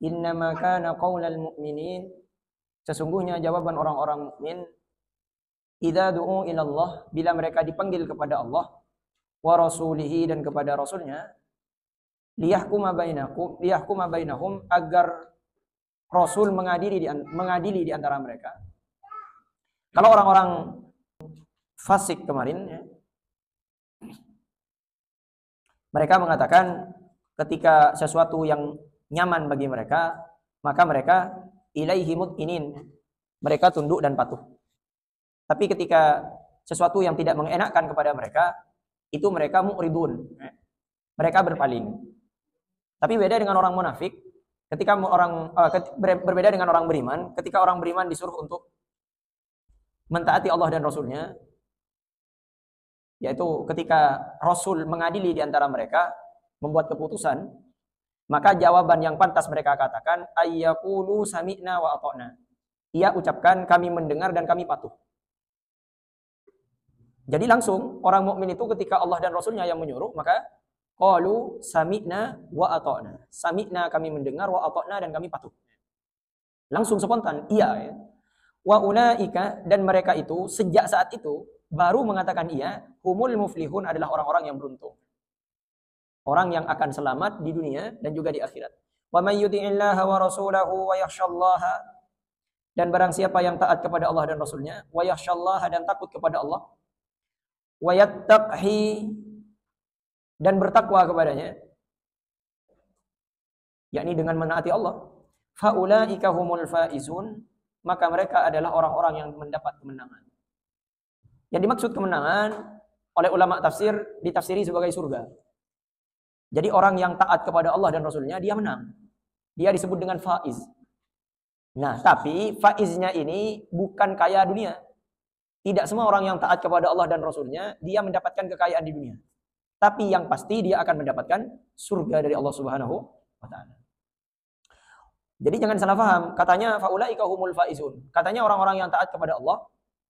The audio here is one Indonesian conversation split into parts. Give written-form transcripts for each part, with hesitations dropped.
Innama kana qaulal mu'minin, sesungguhnya jawaban orang-orang mukmin, idza du'u ila Allah, bila mereka dipanggil kepada Allah, wa rasulihi, dan kepada rasulnya, liyahkuma bainahum, agar rasul mengadili di antara mereka. Kalau orang-orang fasik kemarin ya, mereka mengatakan ketika sesuatu yang nyaman bagi mereka, maka mereka ilaihi mut'inin, mereka tunduk dan patuh. Tapi ketika sesuatu yang tidak mengenakkan kepada mereka, itu mereka mu'ridun, mereka berpaling. Tapi beda dengan orang munafik, ketika berbeda dengan orang beriman, ketika orang beriman disuruh untuk mentaati Allah dan Rasulnya, yaitu ketika Rasul mengadili di antara mereka, membuat keputusan, maka jawaban yang pantas mereka katakan, ayyaqulu sami'na wa ata'na. Ia ucapkan, kami mendengar dan kami patuh. Jadi langsung orang mukmin itu ketika Allah dan Rasulnya yang menyuruh, maka qalu sami'na wa ata'na. Sami'na, kami mendengar, wa ata'na, dan kami patuh. Langsung spontan, iya ya. Wa ulaika, dan mereka itu sejak saat itu baru mengatakan iya, humul muflihun, adalah orang-orang yang beruntung. Orang yang akan selamat di dunia dan juga di akhirat. Wa may yuti'illaha wa rasulahu wa yakhshallaha, dan barang siapa yang taat kepada Allah dan Rasulnya, wa yakhshallaha, dan takut kepada Allah, wa yattaqhi, dan bertakwa kepadanya, yakni dengan menaati Allah, fa ulaika humul faizun, maka mereka adalah orang-orang yang mendapat kemenangan. Yang dimaksud kemenangan oleh ulama tafsir ditafsiri sebagai surga. Jadi orang yang taat kepada Allah dan Rasulnya, dia menang. Dia disebut dengan faiz. Nah, tapi faiznya ini bukan kaya dunia. Tidak semua orang yang taat kepada Allah dan Rasulnya, dia mendapatkan kekayaan di dunia. Tapi yang pasti dia akan mendapatkan surga dari Allah Subhanahu wa ta'ala. Jadi jangan salah paham. Katanya faulaika humul faizun. Katanya orang-orang yang taat kepada Allah,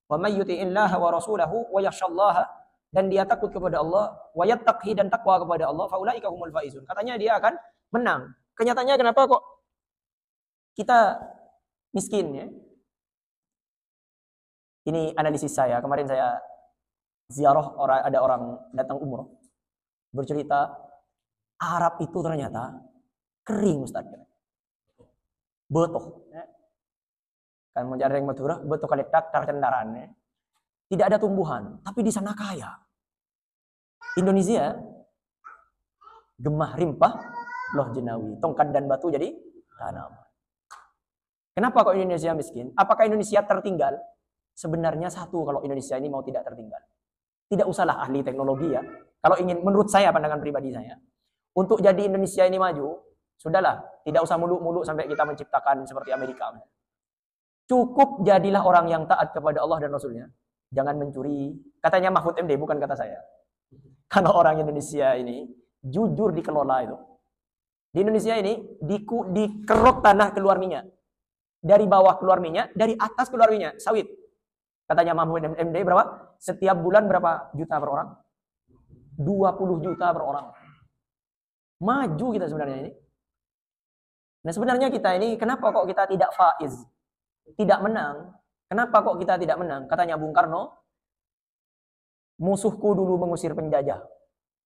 wa may yuti'illaha wa rasulahu wa yakhshallaha, dan dia takut kepada Allah, wa yattaqhi, dan takwa kepada Allah, faulaika humul faizun. Katanya dia akan menang. Kenyataannya kenapa kok kita miskin ya? Ini analisis saya. Kemarin saya ziarah, ada orang datang umroh, bercerita Arab itu ternyata kering, Ustaz. Betoh. Kan mau cari yang Madura, betoh kaletak tercendaran. Tidak ada tumbuhan, tapi di sana kaya. Indonesia gemah rimpah loh jenawi, tongkat dan batu jadi tanaman. Kenapa kok Indonesia miskin? Apakah Indonesia tertinggal? Sebenarnya satu, kalau Indonesia ini mau tidak tertinggal, tidak usahlah ahli teknologi ya. Kalau ingin, menurut saya, pandangan pribadi saya, untuk jadi Indonesia ini maju, sudahlah, tidak usah muluk-muluk sampai kita menciptakan seperti Amerika. Cukup jadilah orang yang taat kepada Allah dan Rasulnya. Jangan mencuri. Katanya Mahfud MD, bukan kata saya. Karena orang Indonesia ini jujur dikelola itu. Di Indonesia ini dikeruk tanah keluar minyak. Dari bawah keluar minyak, dari atas keluar minyak, sawit. Katanya Mahfud MD berapa? Setiap bulan berapa juta per orang? 20 juta per orang. Maju kita sebenarnya ini. Nah sebenarnya kita ini, kenapa kok kita tidak faiz? Tidak menang. Kenapa kok kita tidak menang? Katanya Bung Karno, musuhku dulu mengusir penjajah.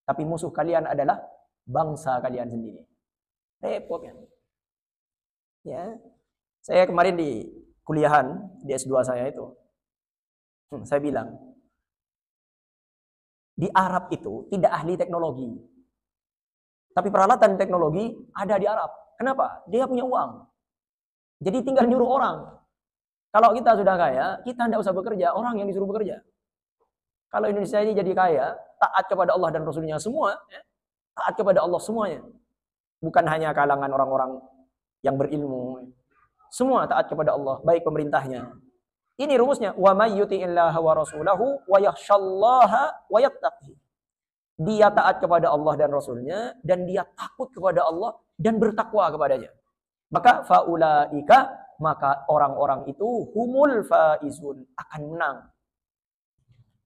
Tapi musuh kalian adalah bangsa kalian sendiri. Repot kan? Ya. Saya kemarin di kuliahan, di S2 saya itu, saya bilang, di Arab itu tidak ahli teknologi. Tapi peralatan teknologi ada di Arab. Kenapa? Dia punya uang. Jadi tinggal nyuruh orang. Kalau kita sudah kaya, kita tidak usah bekerja, orang yang disuruh bekerja. Kalau Indonesia ini jadi kaya, taat kepada Allah dan Rasulnya semua, ya, taat kepada Allah semuanya. Bukan hanya kalangan orang-orang yang berilmu. Semua taat kepada Allah, baik pemerintahnya. Ini rumusnya, wa may yuti'illaha wa rasulahu wa yakhshallaha wa yattaqhi. Dia taat kepada Allah dan Rasulnya, dan dia takut kepada Allah dan bertakwa kepadanya. Maka faulaika, maka orang-orang itu humul faizun, akan menang.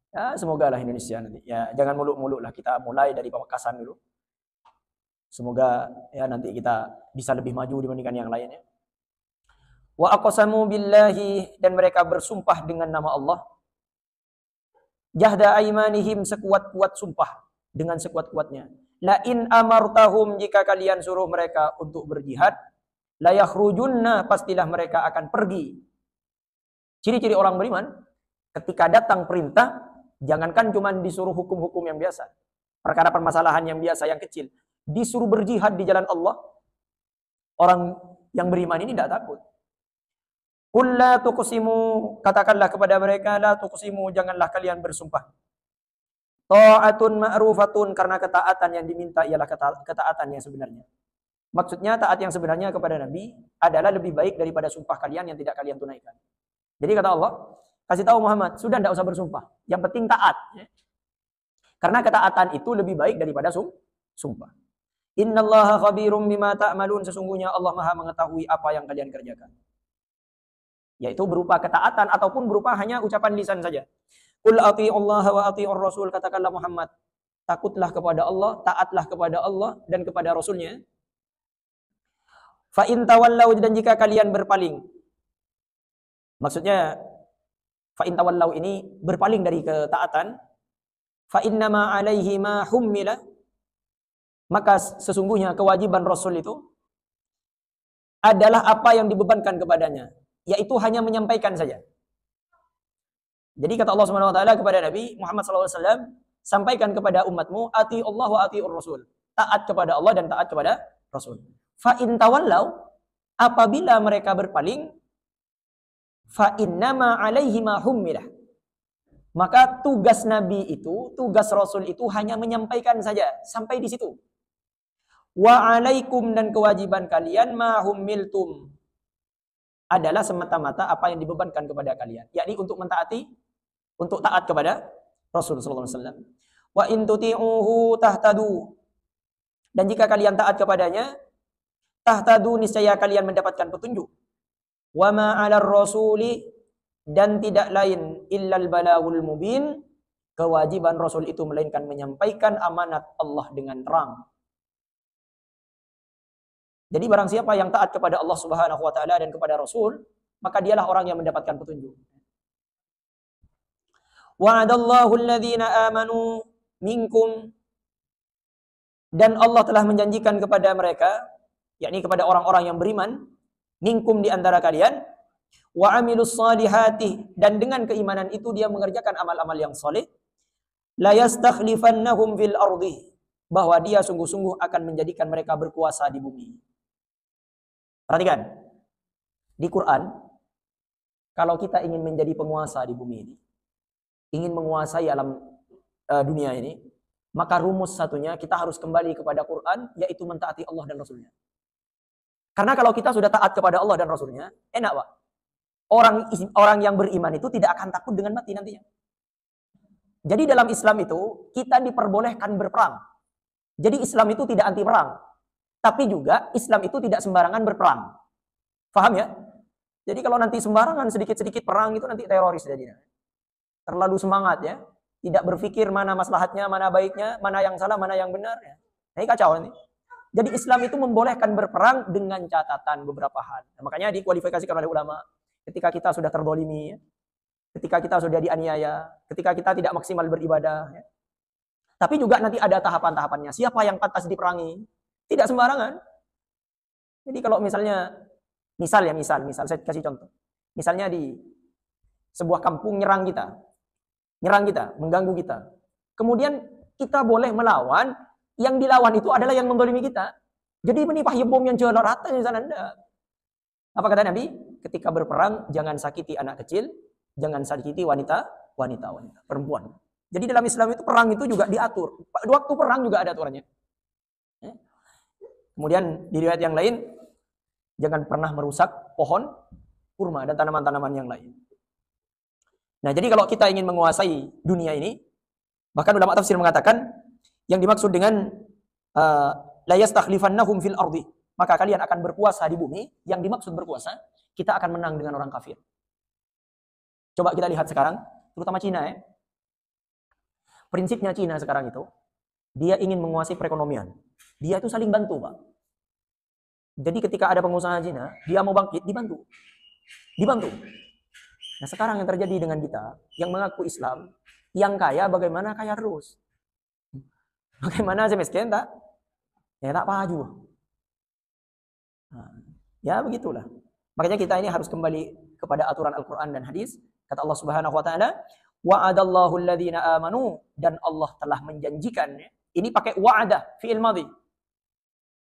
Ya, semoga lah Indonesia nanti. Ya, jangan muluk-muluk lah, kita mulai dari Pamekasan dulu. Semoga ya nanti kita bisa lebih maju dibandingkan yang lainnya. Wa aqsamu billahi, dan mereka bersumpah dengan nama Allah. Jahda aimanihim, sekuat-kuat sumpah, dengan sekuat-kuatnya. La in amartahum, jika kalian suruh mereka untuk berjihad, la yakhrujunna, pastilah mereka akan pergi. Ciri-ciri orang beriman, ketika datang perintah, jangankan cuma disuruh hukum-hukum yang biasa, perkara permasalahan yang biasa, yang kecil, disuruh berjihad di jalan Allah, orang yang beriman ini tidak takut. Qul la tuqsimu, katakanlah kepada mereka, la tuqsimu, janganlah kalian bersumpah. Ta'atun ma'rufatun, karena ketaatan yang diminta ialah ketaatan yang sebenarnya. Maksudnya taat yang sebenarnya kepada Nabi adalah lebih baik daripada sumpah kalian yang tidak kalian tunaikan. Jadi kata Allah, kasih tahu Muhammad, sudah tidak usah bersumpah. Yang penting taat. Karena ketaatan itu lebih baik daripada sumpah. Innallaha khabirum bima ta'malun, sesungguhnya Allah Maha mengetahui apa yang kalian kerjakan. Yaitu berupa ketaatan ataupun berupa hanya ucapan lisan saja. Qul atii'ullaha wa atii'ur rasul, katakanlah Muhammad, takutlah kepada Allah, taatlah kepada Allah dan kepada Rasulnya. Fa in tawallau, dan jika kalian berpaling. Maksudnya fa in tawallau ini berpaling dari ketaatan. Fa innama 'alaihi ma hummila, maka sesungguhnya kewajiban Rasul itu adalah apa yang dibebankan kepadanya, yaitu hanya menyampaikan saja. Jadi kata Allah Subhanahu wa taala kepada Nabi Muhammad SAW, sampaikan kepada umatmu, ati Allah wa atiur Rasul. Taat kepada Allah dan taat kepada Rasul. Fa in tawallau, apabila mereka berpaling, fa innama 'alaihi ma hummilah. Maka tugas Nabi itu, tugas Rasul itu hanya menyampaikan saja, sampai di situ. Wa 'alaikum, dan kewajiban kalian ma hummiltum, adalah semata-mata apa yang dibebankan kepada kalian, yakni untuk mentaati, untuk taat kepada Rasul sallallahu alaihi wasallam. Wa in tuti'uhu tahtadu, dan jika kalian taat kepadanya, tahtadu, niscaya kalian mendapatkan petunjuk. Wa ma 'alar rasuli, dan tidak lain illal balagul mubin, kewajiban Rasul itu melainkan menyampaikan amanat Allah dengan terang. Jadi barang siapa yang taat kepada Allah Subhanahu wa taala dan kepada Rasul, maka dialah orang yang mendapatkan petunjuk. Wa'adallahu alladhina amanu minkum, dan Allah telah menjanjikan kepada mereka, yakni kepada orang-orang yang beriman, minkum, di antara kalian, wa amilus salihati, dan dengan keimanan itu dia mengerjakan amal-amal yang saleh, la yastakhlifannahum fil ardi, bahwa dia sungguh-sungguh akan menjadikan mereka berkuasa di bumi. Perhatikan, di Quran, kalau kita ingin menjadi penguasa di bumi ini, ingin menguasai alam dunia ini, maka rumus satunya kita harus kembali kepada Quran, yaitu mentaati Allah dan Rasulnya. Karena kalau kita sudah taat kepada Allah dan Rasulnya, enak Pak. Orang yang beriman itu tidak akan takut dengan mati nantinya. Jadi dalam Islam itu kita diperbolehkan berperang. Jadi Islam itu tidak anti perang, tapi juga Islam itu tidak sembarangan berperang. Paham ya? Jadi kalau nanti sembarangan sedikit-sedikit perang itu nanti teroris jadinya. Terlalu semangat ya, tidak berpikir mana maslahatnya, mana baiknya, mana yang salah, mana yang benar ya. Ini kacau nanti. Jadi Islam itu membolehkan berperang dengan catatan beberapa hal. Nah, makanya dikualifikasikan oleh ulama. Ketika kita sudah terdolimi, ketika kita sudah dianiaya, ketika kita tidak maksimal beribadah. Ya. Tapi juga nanti ada tahapan-tahapannya. Siapa yang pantas diperangi? Tidak sembarangan. Jadi kalau misalnya, misal saya kasih contoh. Misalnya di sebuah kampung nyerang kita, mengganggu kita. Kemudian kita boleh melawan, yang dilawan itu adalah yang mendolimi kita. Jadi menipah bom yang jual rata di sana Anda. Apa kata Nabi? Ketika berperang, jangan sakiti anak kecil, jangan sakiti wanita, perempuan. Jadi dalam Islam itu perang itu juga diatur. Waktu perang juga ada aturannya. Kemudian di riwayat yang lain, jangan pernah merusak pohon kurma dan tanaman-tanaman yang lain. Nah, jadi kalau kita ingin menguasai dunia ini, bahkan ulama tafsir mengatakan yang dimaksud dengan la yastakhlifannahum fil ardi, maka kalian akan berkuasa di bumi. Yang dimaksud berkuasa, kita akan menang dengan orang kafir. Coba kita lihat sekarang, terutama Cina ya. Prinsipnya Cina sekarang itu, dia ingin menguasai perekonomian. Dia itu saling bantu, Pak. Jadi ketika ada pengusaha zina, dia mau bangkit, dibantu. Dibantu. Nah sekarang yang terjadi dengan kita, yang mengaku Islam, yang kaya bagaimana kaya terus. Bagaimana saya miskin tak? Ya tak maju. Nah, ya begitulah. Makanya kita ini harus kembali kepada aturan Al-Quran dan hadis. Kata Allah Subhanahu wa taala, wa'adallahu alladhina amanu, dan Allah telah menjanjikan. Ini pakai wa'ada fi'il madhi.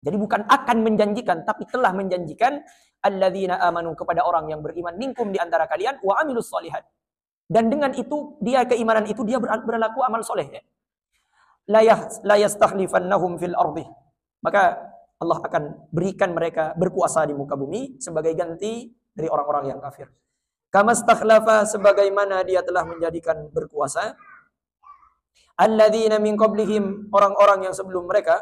Jadi bukan akan menjanjikan, tapi telah menjanjikan alladzina amanu, kepada orang yang beriman minkum di antara kalian, wa amilus solihat. Dan dengan itu, dia keimanan itu dia berlaku amal soleh. Ya. La yastakhlifannahum fil ardi. Maka Allah akan berikan mereka berkuasa di muka bumi sebagai ganti dari orang-orang yang kafir. Kama stakhlafa, sebagaimana dia telah menjadikan berkuasa alladzina min qablihim, orang-orang yang sebelum mereka,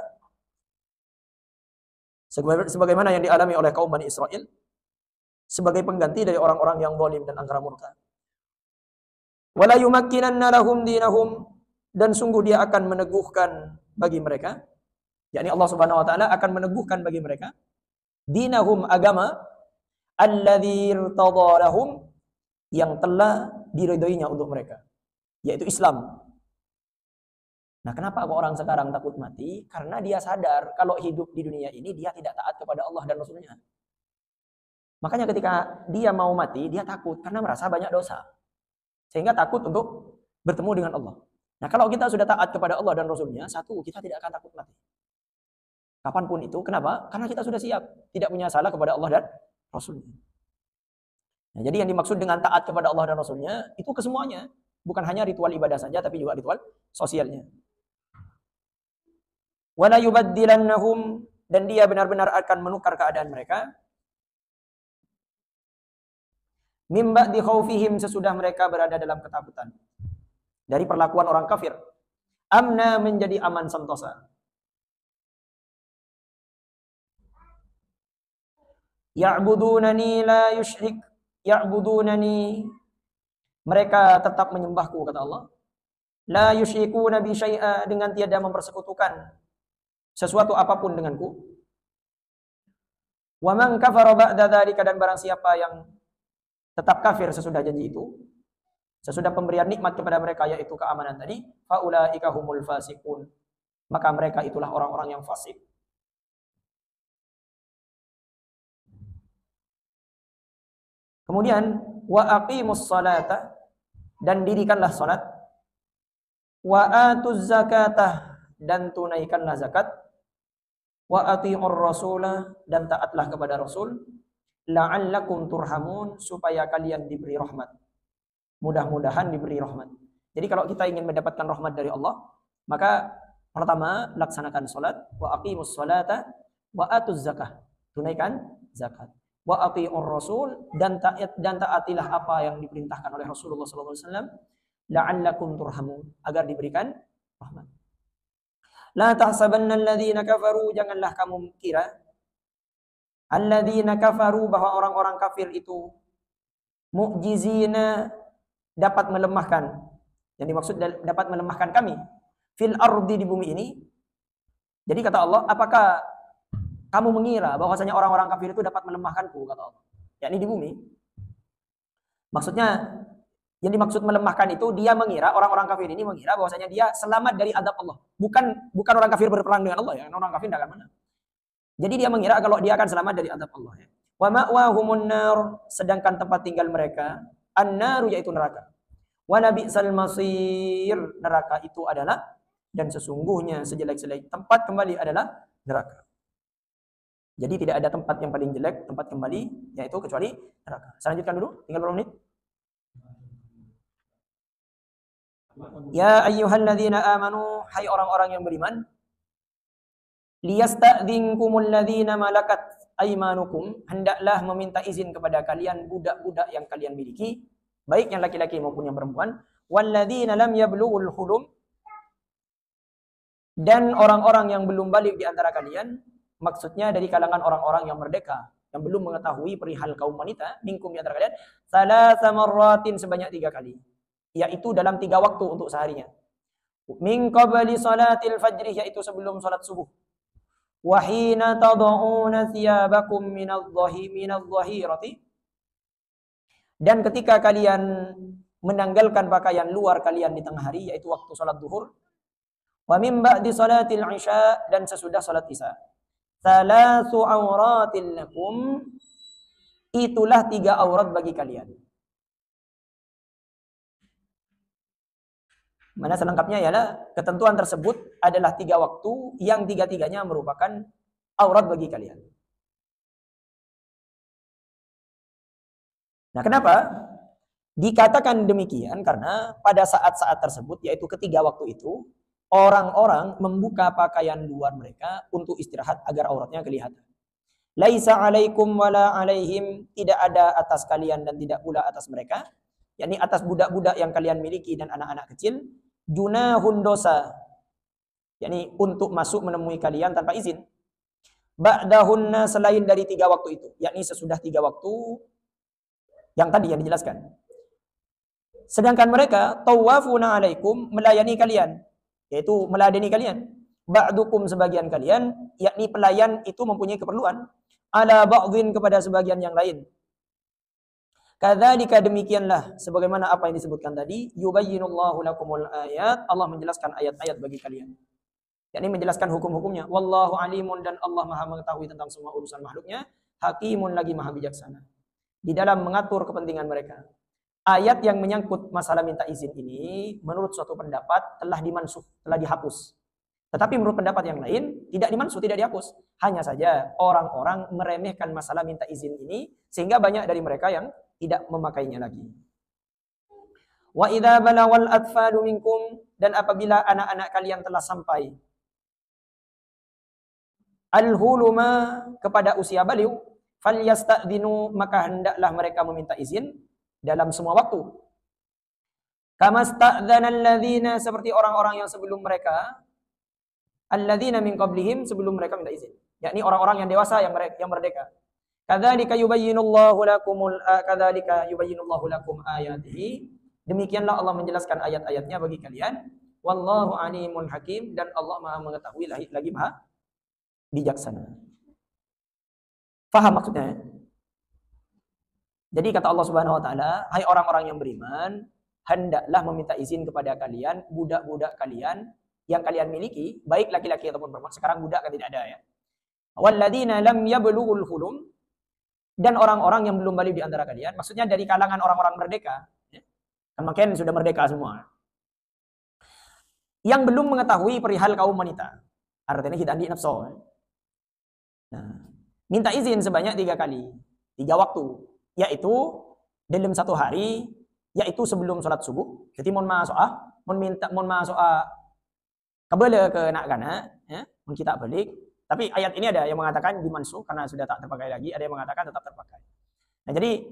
sebagaimana yang dialami oleh kaum Bani Israel, sebagai pengganti dari orang-orang yang zalim dan angkara murka. Wala yumakkinanna lahum dinahum, dan sungguh dia akan meneguhkan bagi mereka, yakni Allah Subhanahu wa taala akan meneguhkan bagi mereka dinahum, agama, alladzi irtadha lahum, yang telah diridhoinya untuk mereka, yaitu Islam. Nah, kenapa orang sekarang takut mati? Karena dia sadar kalau hidup di dunia ini dia tidak taat kepada Allah dan Rasulnya. Makanya ketika dia mau mati, dia takut karena merasa banyak dosa. Sehingga takut untuk bertemu dengan Allah. Nah, kalau kita sudah taat kepada Allah dan Rasulnya, satu, kita tidak akan takut mati. Kapanpun itu. Kenapa? Karena kita sudah siap. Tidak punya salah kepada Allah dan Rasulnya. Nah, jadi yang dimaksud dengan taat kepada Allah dan Rasulnya, itu kesemuanya. Bukan hanya ritual ibadah saja, tapi juga ritual sosialnya. Wala yubaddilannahum, dan dia benar-benar akan menukar keadaan mereka. Mim ba'di khaufihim, sesudah mereka berada dalam ketakutan. Dari perlakuan orang kafir. Amna, menjadi aman sentosa. Ya'budunani la yusyrik. Ya'budunani, mereka tetap menyembahku, kata Allah. La yusyrikuna bi syai'a, dengan tiada mempersekutukan sesuatu apapun denganku. Wa man kafara ba'da dzalika, dan barang siapa yang tetap kafir sesudah janji itu, sesudah pemberian nikmat kepada mereka yaitu keamanan tadi, faulaika humul fasiqun, maka mereka itulah orang-orang yang fasik. Kemudian wa aqimus salata, dan dirikanlah salat, wa atuz zakatah, dan tunaikanlah zakat, wa ati'ur rasulah, dan taatlah kepada Rasul, la'allakum turhamun, supaya kalian diberi rahmat. Mudah-mudahan diberi rahmat. Jadi kalau kita ingin mendapatkan rahmat dari Allah, maka pertama laksanakan salat, wa aqimus salata wa atuz zakah, tunaikan zakat. Wa ati'ur rasul, dan taatilah apa yang diperintahkan oleh Rasulullah sallallahu alaihi wasallam, la'allakum turhamun, agar diberikan rahmat. La tahsabanna alladhina kafaru, janganlah kamu kira alladzina kafaru, bahwa orang-orang kafir itu mu'jizina, dapat melemahkan. Yang dimaksud dapat melemahkan kami fil ardi, di bumi ini. Jadi kata Allah, apakah kamu mengira bahwasanya orang-orang kafir itu dapat melemahkanku, kata Allah, yakni di bumi. Maksudnya yang dimaksud melemahkan itu, dia mengira, orang-orang kafir ini mengira bahwasanya dia selamat dari azab Allah. Bukan orang kafir berperang dengan Allah, ya. Orang kafir tidak akan menang. Jadi dia mengira kalau dia akan selamat dari azab Allah. Ya. Wa ma'wahumun nar, sedangkan tempat tinggal mereka an-naru, yaitu neraka. Wa nabi'sal masir, neraka itu adalah, dan sesungguhnya sejelek-jelek tempat kembali adalah neraka. Jadi tidak ada tempat yang paling jelek tempat kembali yaitu kecuali neraka. Saya lanjutkan dulu, tinggal berapa menit? Ya ayyuhalladzina amanu, hai orang-orang yang beriman, liyasta'dzinkumul ladzina malakat aymanukum, hendaklah meminta izin kepada kalian budak-budak yang kalian miliki, baik yang laki-laki maupun yang perempuan, walladzina lam yablughul hulum, dan orang-orang yang belum balik di antara kalian, maksudnya dari kalangan orang-orang yang merdeka, yang belum mengetahui perihal kaum wanita, minkum di antara kalian, salasa marratin, sebanyak 3 kali. Yaitu dalam 3 waktu untuk seharinya. Min qabli salatil fajri, yaitu sebelum salat subuh. wa hina tad'una thiyabakum minadh-dhahirati, dan ketika kalian menanggalkan pakaian luar kalian di tengah hari, yaitu waktu salat zuhur, wa min ba'di salatil isya, dan sesudah salat isya. Thalathu auratil lakum, itulah 3 aurat bagi kalian. Mana selengkapnya ialah ketentuan tersebut adalah 3 waktu yang 3-3-nya merupakan aurat bagi kalian. Nah, kenapa dikatakan demikian? Karena pada saat-saat tersebut, yaitu ketiga waktu itu, orang-orang membuka pakaian luar mereka untuk istirahat agar auratnya kelihatan. Laisa alaikum wala alaihim, tidak ada atas kalian dan tidak pula atas mereka, yakni atas budak-budak yang kalian miliki dan anak-anak kecil, junahun dosa, yakni untuk masuk menemui kalian tanpa izin. Ba'dahunna, selain dari 3 waktu itu, yakni sesudah 3 waktu yang tadi yang dijelaskan. Sedangkan mereka tawafuna alaikum, melayani kalian, yaitu meladeni kalian. Ba'dukum, sebagian kalian, yakni pelayan itu mempunyai keperluan, ala ba'dhin, kepada sebagian yang lain. Kadzalika, demikianlah sebagaimana apa yang disebutkan tadi, yubayyinullahu lakumul ayat, Allah menjelaskan ayat-ayat bagi kalian, yakni menjelaskan hukum-hukumnya. Wallahu alimun, dan Allah Maha mengetahui tentang semua urusan makhluknya, hakimun, lagi Maha bijaksana di dalam mengatur kepentingan mereka. Ayat yang menyangkut masalah minta izin ini menurut suatu pendapat telah dimansuh, telah dihapus. Tetapi menurut pendapat yang lain tidak dimansuh, tidak dihapus. Hanya saja orang-orang meremehkan masalah minta izin ini sehingga banyak dari mereka yang tidak memakainya lagi. Wa idza balawal atfalu minkum, dan apabila anak-anak kalian telah sampai al-huluma, kepada usia baliugh, falyasta'dinu, maka hendaklah mereka meminta izin dalam semua waktu. Kama sta'dzana alladzina, seperti orang-orang yang sebelum mereka, alladzina min qablihim, sebelum mereka minta izin, yakni orang-orang yang dewasa yang merdeka. Kadzalika yubayyinullahu lakum ayatihi, demikianlah Allah menjelaskan ayat-ayatnya bagi kalian. Wallahu alimun hakim, dan Allah Maha mengetahui lagi Maha bijaksana. Faham maksudnya? Jadi kata Allah Subhanahu wa taala, hai orang-orang yang beriman, hendaklah meminta izin kepada kalian, budak-budak kalian yang kalian miliki, baik laki-laki ataupun perempuan. Sekarang budak kan tidak ada, ya. Walladzina lam yablughul hulum, dan orang-orang yang belum balik di antara kalian, maksudnya dari kalangan orang-orang merdeka, ya. Makin sudah merdeka semua. Yang belum mengetahui perihal kaum wanita, artinya kita andi nafsu. Nah, minta izin sebanyak 3 kali, 3 waktu, yaitu dalam 1 hari, yaitu sebelum sholat subuh. Jadi mon masuk kabel ke nak kana, ya, mon kita balik. Tapi ayat ini ada yang mengatakan dimansuh karena sudah tak terpakai lagi, ada yang mengatakan tetap terpakai. Nah, jadi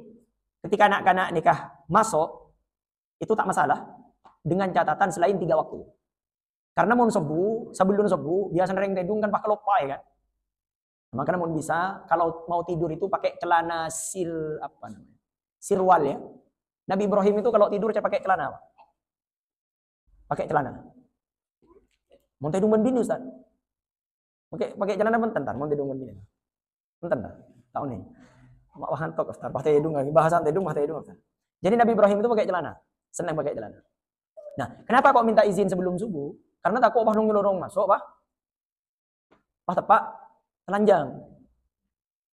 ketika anak-anak nikah masuk itu tak masalah dengan catatan selain 3 waktu. Karena mon sebelum subuh biasa nering tedung kan pakai lopai kan. Makanya mau bisa kalau mau tidur itu pakai celana sirwal, ya. Nabi Ibrahim itu kalau tidur pakai celana apa? Pakai celana. Mau tidur bini Ustaz. Pakai celana bentar, mau tidur bini. Bentar. Tahu nih. Mak wahan tok Ustaz, pakai hidung lagi. Bahasan hidung. Jadi Nabi Ibrahim itu pakai celana. Senang pakai celana. Nah, kenapa kok minta izin sebelum subuh? Karena takut apa nunggu lorong masuk, Pak. Pak tepak telanjang.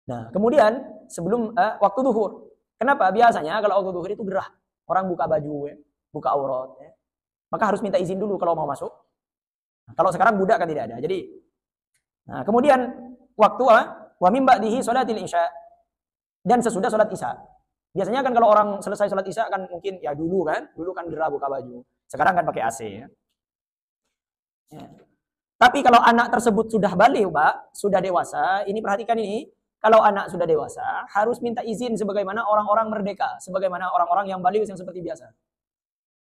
Nah, kemudian sebelum waktu zuhur. Kenapa? Biasanya kalau waktu zuhur itu gerah. Orang buka baju, ya, buka aurat, ya. Maka harus minta izin dulu kalau mau masuk. Nah, kalau sekarang budak kan tidak ada. Jadi, nah, kemudian waktu wa min ba'dihi sholatil isya, dan sesudah sholat isya. Biasanya kan kalau orang selesai sholat isya kan mungkin ya dulu kan gerah buka baju. Sekarang kan pakai AC, ya. Ya. Tapi kalau anak tersebut sudah balik, Pak, sudah dewasa, ini perhatikan ini, kalau anak sudah dewasa, harus minta izin sebagaimana orang-orang merdeka, sebagaimana orang-orang yang balik yang seperti biasa.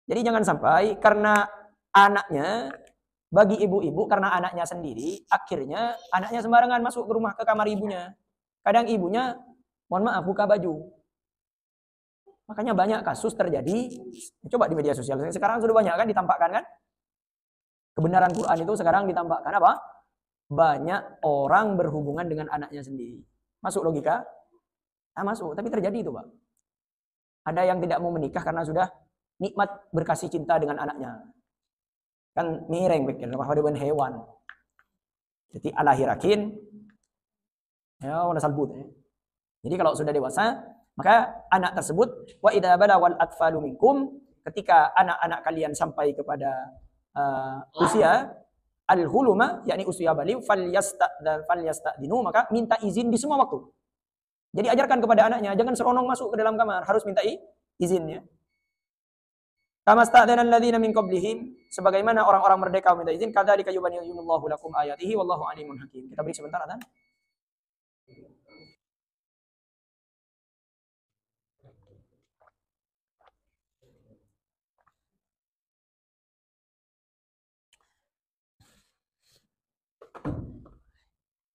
Jadi jangan sampai karena anaknya, bagi ibu-ibu, karena anaknya sendiri, akhirnya anaknya sembarangan masuk ke kamar ibunya. Kadang ibunya, mohon maaf, buka baju. Makanya banyak kasus terjadi, coba di media sosial, sekarang sudah banyak kan ditampakkan kan? Kebenaran Quran itu sekarang ditampakkan apa? banyak orang berhubungan dengan anaknya sendiri. Masuk logika? Masuk, tapi terjadi itu, Pak. Ada yang tidak mau menikah karena sudah nikmat berkasih cinta dengan anaknya. Kan miring pikir, apa dengan hewan. Jadi alahirakin, ya udah salbut. Jadi kalau sudah dewasa, maka anak tersebut wa idza balawal atfalu minkum, ketika anak-anak kalian sampai kepada usia al-huluma, yakni usia balik, falyastadinu, maka minta izin di semua waktu. Jadi ajarkan kepada anaknya, jangan seronong masuk ke dalam kamar, harus minta izinnya. Kama sta'dana alladziina min qablihim, sebagaimana orang-orang merdeka minta izin, kadzalika yubayyinullahu lakum ayatihi wallahu alimun hakim. Kita beri sebentar adzan.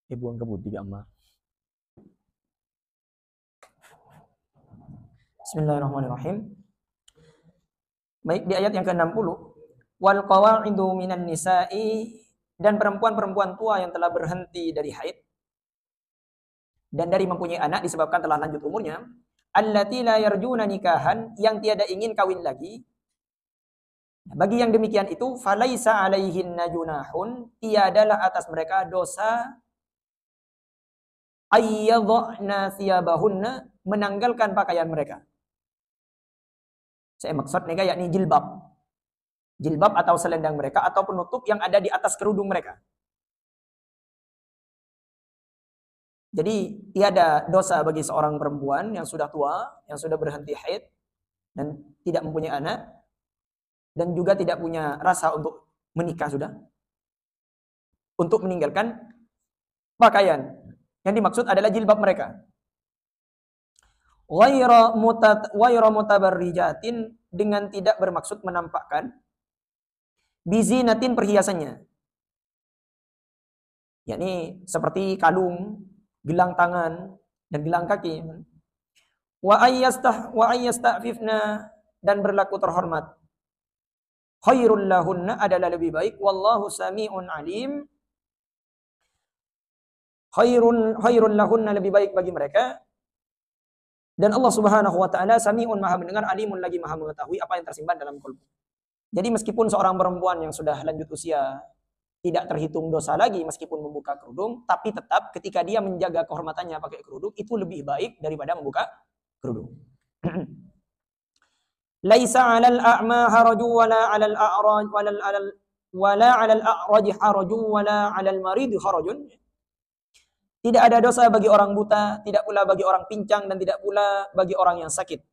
Buang kebut di amma. Bismillahirrahmanirrahim. Baik, di ayat yang ke-60, wal qawa'idu minan nisa'i, dan perempuan-perempuan tua yang telah berhenti dari haid dan dari mempunyai anak disebabkan telah lanjut umurnya, allati la yarjuna nikahan, yang tiada ingin kawin lagi. Bagi yang demikian itu, falaisa alaihinna junahun, tiadalah atas mereka dosa ayyadhna thiyabahunna, menanggalkan pakaian mereka. Saya maksud mereka yakni jilbab. Jilbab atau selendang mereka atau penutup yang ada di atas kerudung mereka. Jadi tiada dosa bagi seorang perempuan yang sudah tua, yang sudah berhenti haid dan tidak mempunyai anak dan juga tidak punya rasa untuk menikah sudah, untuk meninggalkan pakaian. Yang dimaksud adalah jilbab mereka. Waira mutabarrijatin, dengan tidak bermaksud menampakkan bizinatin, perhiasannya, yakni seperti kalung, gelang tangan dan gelang kaki. Wa ayyasta'fifna, dan berlaku terhormat. Khairul lahunna, adalah lebih baik. Wallahu sami'un alim. Khairul lahunna, lebih baik bagi mereka. Dan Allah Subhanahu wa taala Sami'un, maha mendengar, Alimun, lagi maha mengetahui apa yang tersimpan dalam kalbu. Jadi meskipun seorang perempuan yang sudah lanjut usia tidak terhitung dosa lagi meskipun membuka kerudung, tapi tetap ketika dia menjaga kehormatannya pakai kerudung itu lebih baik daripada membuka kerudung. Laisa 'alal a'ma haraju wala 'alal a'raj wala 'alal a'raj haraju wala 'alal marid harajun. Tidak ada dosa bagi orang buta, tidak pula bagi orang pincang, dan tidak pula bagi orang yang sakit.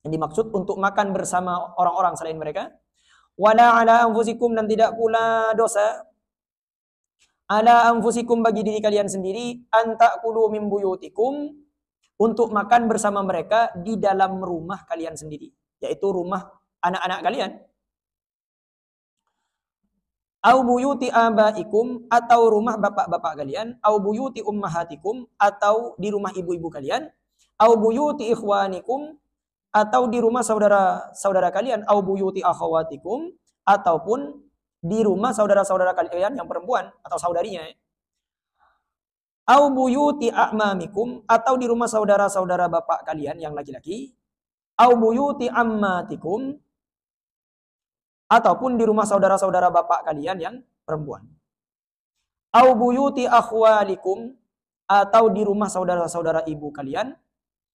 Yang dimaksud untuk makan bersama orang-orang selain mereka. Wala ala anfusikum, dan tidak pula dosa ala anfusikum, bagi diri kalian sendiri, antakulu min buyutikum, untuk makan bersama mereka di dalam rumah kalian sendiri, yaitu rumah anak-anak kalian. Au buyuti abaikum, atau rumah bapak-bapak kalian, au buyuti ummahatikum, atau di rumah ibu-ibu kalian, au buyuti ikhwanikum, atau di rumah saudara-saudara kalian, au buyuti akhawatikum, ataupun di rumah saudara-saudara kalian yang perempuan atau saudarinya. Au buyuti a'mamikum, atau di rumah saudara-saudara bapak kalian yang laki-laki, au buyuti ammatikum, ataupun di rumah saudara-saudara bapak kalian yang perempuan. Au buyuti akhwalikum, atau di rumah saudara-saudara ibu kalian.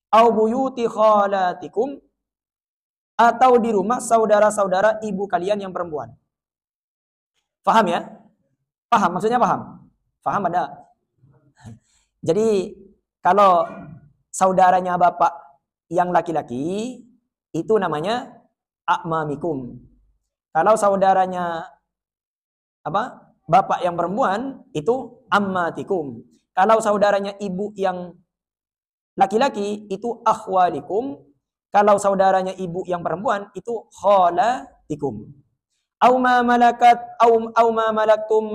Au buyuti khalatikum, atau di rumah saudara-saudara ibu kalian yang perempuan. Paham ya? Paham, maksudnya paham? Paham ada? Jadi kalau saudaranya bapak yang laki-laki itu namanya a'mamikum. Kalau saudaranya bapak yang perempuan itu ammatikum. Kalau saudaranya ibu yang laki-laki itu akhwalikum. Kalau saudaranya ibu yang perempuan itu khalatikum. Au ma malaktum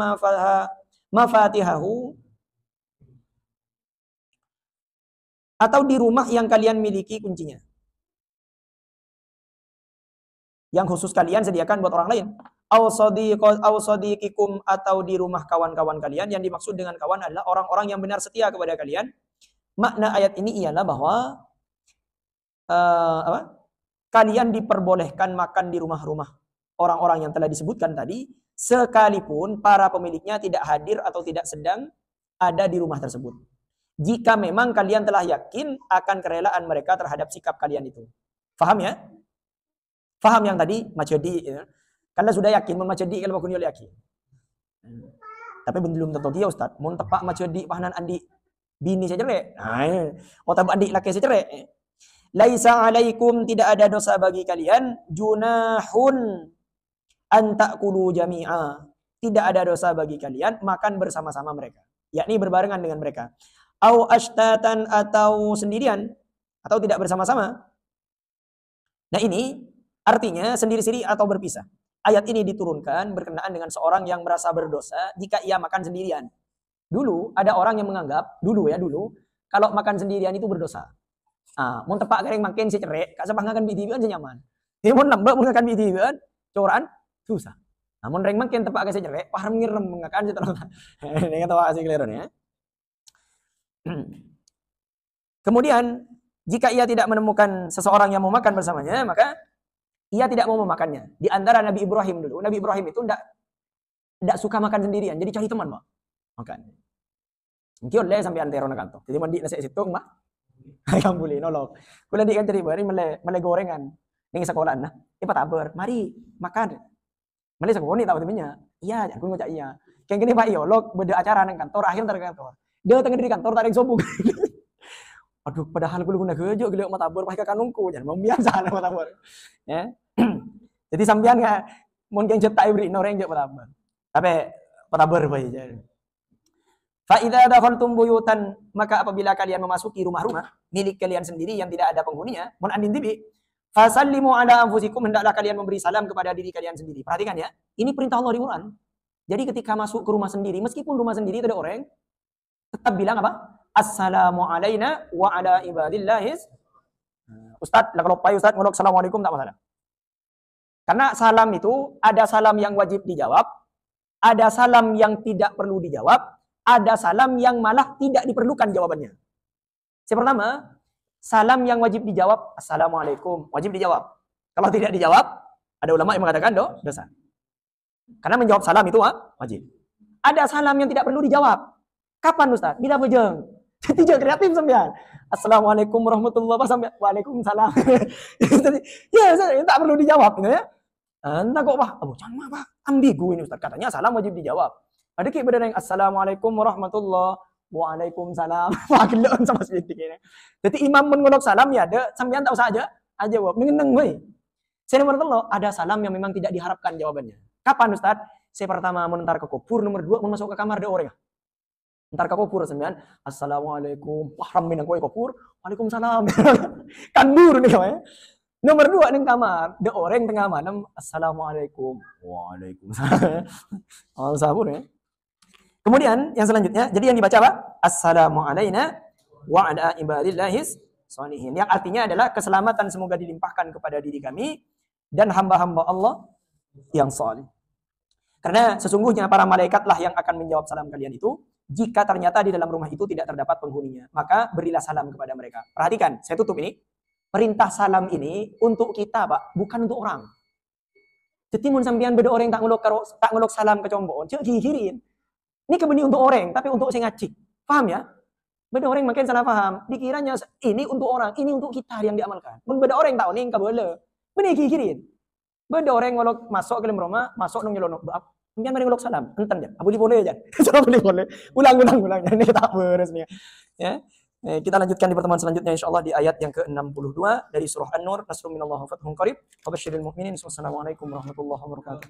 mafatihahu, atau di rumah yang kalian miliki kuncinya. Yang khusus kalian sediakan buat orang lain. aw sadiqikum, atau di rumah kawan-kawan kalian. Yang dimaksud dengan kawan adalah orang-orang yang benar setia kepada kalian. Makna ayat ini ialah bahwa kalian diperbolehkan makan di rumah-rumah orang-orang yang telah disebutkan tadi, sekalipun para pemiliknya tidak hadir atau tidak sedang ada di rumah tersebut. Jika memang kalian telah yakin akan kerelaan mereka terhadap sikap kalian itu. Faham ya? Faham yang tadi macedi ya? Karena sudah yakin memacedi kalau bakun yakin. Tapi belum tentu dia Ustaz. Mun tepak macedi pahanan andi bini saya cerek. Nah, otak adik laki saya cerek. Laisa alaikum, tidak ada dosa bagi kalian, junahun an ta'kulu jami'a. Tidak ada dosa bagi kalian makan bersama-sama mereka, yakni berbarengan dengan mereka. Au ashtatan, atau sendirian atau tidak bersama-sama. Nah, ini artinya sendiri-sendiri atau berpisah. Ayat ini diturunkan berkenaan dengan seorang yang merasa berdosa jika ia makan sendirian. Dulu ada orang yang menganggap, dulu kalau makan sendirian itu berdosa. Mun tepak gareng makin si cerek, kak sepah ngakan biti kan nyaman. Dia mun lambak mun ngakan biti kan, coran susah. Mun reng makin tepak si cerek, paham ngirem ngakan si terus. Ini kata si keliru ya. Kemudian jika ia tidak menemukan seseorang yang mau makan bersamanya, maka ia tidak mau memakannya. Di antara Nabi Ibrahim dulu, Nabi Ibrahim itu tidak suka makan sendirian, jadi cari teman, Pak. Makan. Mungkin oleh sampai antero nak kantor. Jadi mandi nasi situ mah. Yang boleh nolok. Kula di kan cari bari mele gorengan. Ning sekolah nah. Pataber, mari makan. Mele sekolah ni tahu temennya. Iya, aku ngocak iya. Kayak gini Pak Iolog beda acara nang kantor, akhir ntar kantor. Dia tengah di kantor tarik sobuk. Aduh, padahal aku guna gejo gele matabur pas kanungku, jangan membiasa matabur. Ya. Jadi sampean enggak mungkin cetak ibri noreng je matabur. Tapi matabur bae je. Fa idza dakhaltum buyutan, maka apabila kalian memasuki rumah-rumah milik kalian sendiri yang tidak ada penghuninya, mun andin tibi, fasallimu ala anfusikum, hendaklah kalian memberi salam kepada diri kalian sendiri. Perhatikan ya, ini perintah Allah di Quran. Jadi ketika masuk ke rumah sendiri, meskipun rumah sendiri itu ada orang, tetap bilang apa? Assalamu alaina wa ala ibadillahis. Ustaz, lah kalau pai Ustaz ngolok assalamualaikum tak masalah. Karena salam itu ada salam yang wajib dijawab, ada salam yang tidak perlu dijawab, ada salam yang malah tidak diperlukan jawabannya. Yang pertama, salam yang wajib dijawab, assalamualaikum, wajib dijawab. Kalau tidak dijawab, ada ulama yang mengatakan dosa. Karena menjawab salam itu wajib. Ada salam yang tidak perlu dijawab. Kapan Ustaz? Bila bujeng. Tidak kreatif sampean. Assalamualaikum warahmatullahi wabarakatuh. Waalaikumsalam. Ya, tak perlu dijawab gitu ya. Entah kok Pak, jangan Pak. Ambigu ini Ustaz. Katanya salam wajib dijawab. Ada kayak beda yang assalamualaikum warahmatullahi waalaikumsalam. Wah gelon sama sedikit ini. Jadi imam mengulang salam ya ada sampean tahu saja aja jawab. Nengeneng we. Saya nomor 3 ada salam yang memang tidak diharapkan jawabannya. Kapan Ustaz? Saya pertama menentar ke kupur, nomor 2 masuk ke kamar ada orang. Entar ke kupur sampean assalamualaikum. Wah ramin aku kupur. Waalaikumsalam. Kandur nih kawan. Nomor 2 ning kamar, ada orang tengah malam assalamualaikum. Waalaikumsalam. Oh sabur ya. Kemudian yang selanjutnya, jadi yang dibaca apa? Assalamu alaina wa ala ibadillahis sholihin. Yang artinya adalah keselamatan semoga dilimpahkan kepada diri kami dan hamba-hamba Allah yang saleh. Karena sesungguhnya para malaikatlah yang akan menjawab salam kalian itu jika ternyata di dalam rumah itu tidak terdapat penghuninya. Maka berilah salam kepada mereka. Perhatikan, saya tutup ini. Perintah salam ini untuk kita, Pak, bukan untuk orang. Jadi mun sampean beda orang tak ngelok salam ke combon, cek gigirin. Ini kebeni untuk orang, tapi untuk saya ngacik. Paham ya? Beda orang makin salah paham. Dikiranya ini untuk orang, ini untuk kita yang diamalkan. Beda orang tahu nih kabele. Beni gigirin. Beda orang ngelok masuk ke dalam rumah, masuk nang nyelonok bab. Kemudian mari ngelok salam. Enten ya. Boleh aja. Salah boleh. Ulang. Ini tak beresnya. Ya. Kita lanjutkan di pertemuan selanjutnya insyaallah di ayat yang ke-62 dari surah An-Nur. Nasrun minallahi wa fathun qarib. Wa basyiril mu'minin. Wassalamualaikum warahmatullahi wabarakatuh.